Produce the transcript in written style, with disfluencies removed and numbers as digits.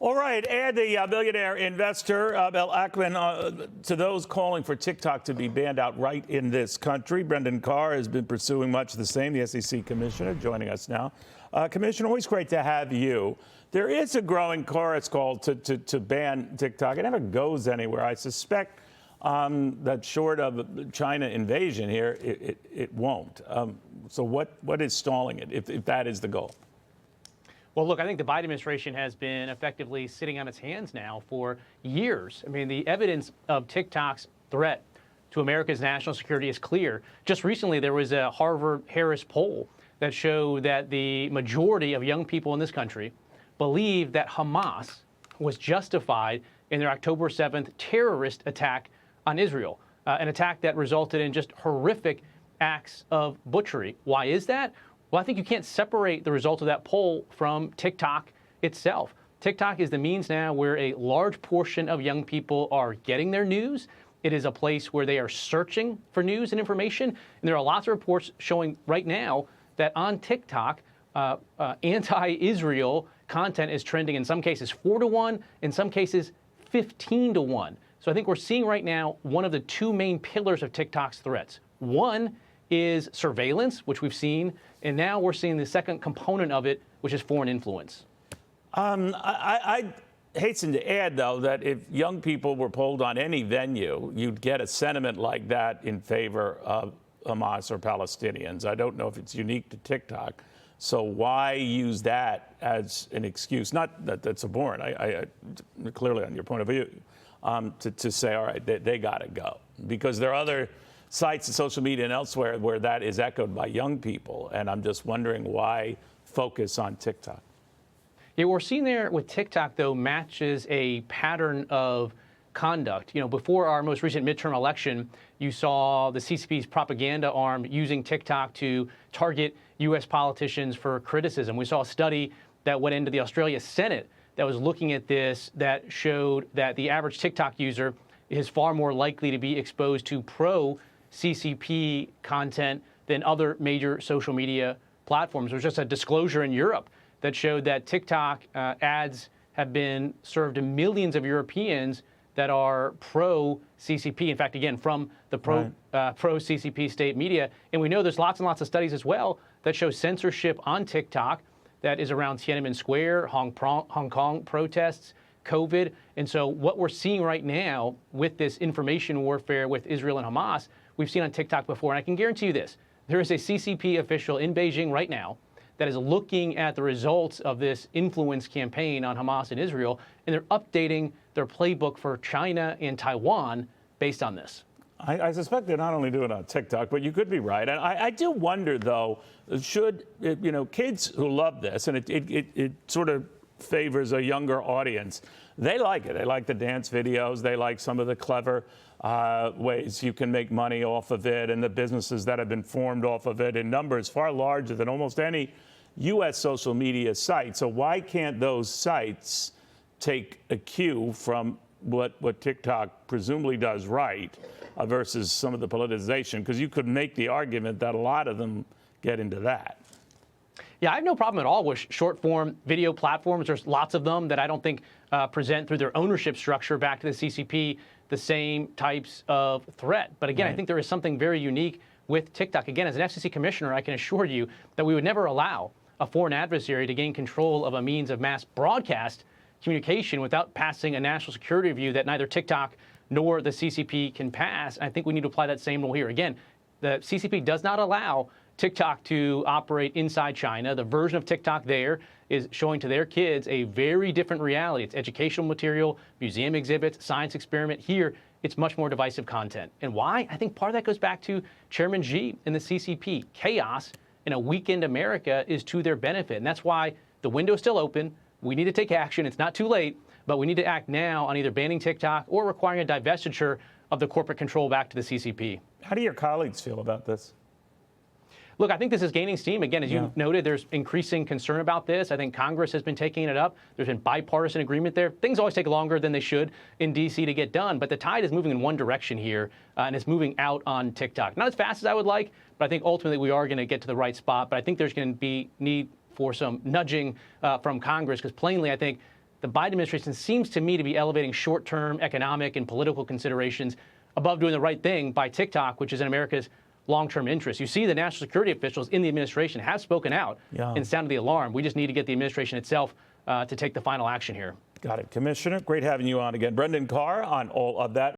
All right, add the billionaire investor Bill Ackman to those calling for TikTok to be banned outright in this country. Brendan Carr has been pursuing much the same, the SEC commissioner, joining us now. Commissioner, always great to have you. There is a growing chorus call to ban TikTok. It never goes anywhere. I suspect that short of China invasion here, it won't. So what is stalling it, if that is the goal? Well, look, I think the Biden administration has been effectively sitting on its hands now for years. I mean, the evidence of TikTok's threat to America's national security is clear. Just recently, there was a Harvard-Harris poll that showed that the majority of young people in this country believe that Hamas was justified in their October 7th terrorist attack on Israel, an attack that resulted in just horrific acts of butchery. Why is that? Well, I think you can't separate the result of that poll from TikTok itself. TikTok is the means now where a large portion of young people are getting their news. It is a place where they are searching for news and information. And there are lots of reports showing right now that on TikTok, anti-Israel content is trending in some cases 4-to-1, in some cases 15-to-1. So I think we're seeing right now one of the two main pillars of TikTok's threats. One is surveillance, which we've seen, and now we're seeing the second component of it, which is foreign influence. I hasten to add, though, that if young people were polled on any venue, you'd get a sentiment like that in favor of Hamas or Palestinians. I don't know if it's unique to TikTok. So why use that as an excuse? Not that that's abhorrent. I clearly on your point of view, to say, all right, they got to go. Because there are other sites and social media and elsewhere where that is echoed by young people. And I'm just wondering why focus on TikTok. Yeah, what we're seeing there with TikTok, though, matches a pattern of conduct. You know, before our most recent midterm election, you saw the CCP's propaganda arm using TikTok to target U.S. politicians for criticism. We saw a study that went into the Australia Senate that was looking at this that showed that the average TikTok user is far more likely to be exposed to pro-CCP content than other major social media platforms. There was just a disclosure in Europe that showed that TikTok ads have been served to millions of Europeans that are pro-CCP. In fact, again, from the pro-CCP state media. And we know there's lots and lots of studies as well that show censorship on TikTok that is around Tiananmen Square, Hong Kong protests, COVID. And so what we're seeing right now with this information warfare with Israel and Hamas, we've seen on TikTok before. And I can guarantee you this, there is a CCP official in Beijing right now that is looking at the results of this influence campaign on Hamas and Israel, and they're updating their playbook for China and Taiwan based on this. I suspect they're not only doing it on TikTok, but you could be right. And I do wonder, though, should, you know, kids who love this, and it sort of favors a younger audience, they like it. They like the dance videos. They like some of the clever ways you can make money off of it, and the businesses that have been formed off of it in numbers far larger than almost any U.S. social media site. So why can't those sites take a cue from what TikTok presumably does right versus some of the politicization? Because you could make the argument that a lot of them get into that. Yeah, I have no problem at all with short-form video platforms. There's lots of them that I don't think present through their ownership structure back to the CCP the same types of threat. But again, I think there is something very unique with TikTok. Again, as an FCC commissioner, I can assure you that we would never allow a foreign adversary to gain control of a means of mass broadcast communication without passing a national security review that neither TikTok nor the CCP can pass. I think we need to apply that same rule here. Again, the CCP does not allow TikTok to operate inside China. The version of TikTok there is showing to their kids a very different reality. It's educational material, museum exhibits, science experiment. Here, it's much more divisive content. And why? I think part of that goes back to Chairman Xi and the CCP. Chaos in a weakened America is to their benefit. And that's why the window is still open. We need to take action. It's not too late, but we need to act now on either banning TikTok or requiring a divestiture of the corporate control back to the CCP. How do your colleagues feel about this? Look, I think this is gaining steam. Again, as you noted, there's increasing concern about this. I think Congress has been taking it up. There's been bipartisan agreement there. Things always take longer than they should in D.C. to get done, but the tide is moving in one direction here, and it's moving out on TikTok. Not as fast as I would like, but I think ultimately we are going to get to the right spot. But I think there's going to be need for some nudging from Congress, because plainly I think the Biden administration seems to me to be elevating short-term economic and political considerations above doing the right thing by TikTok, which is in America's long-term interest. You see the national security officials in the administration have spoken out and sounded the alarm. We just need to get the administration itself to take the final action here. Got it. Commissioner, great having you on again. Brendan Carr on all of that.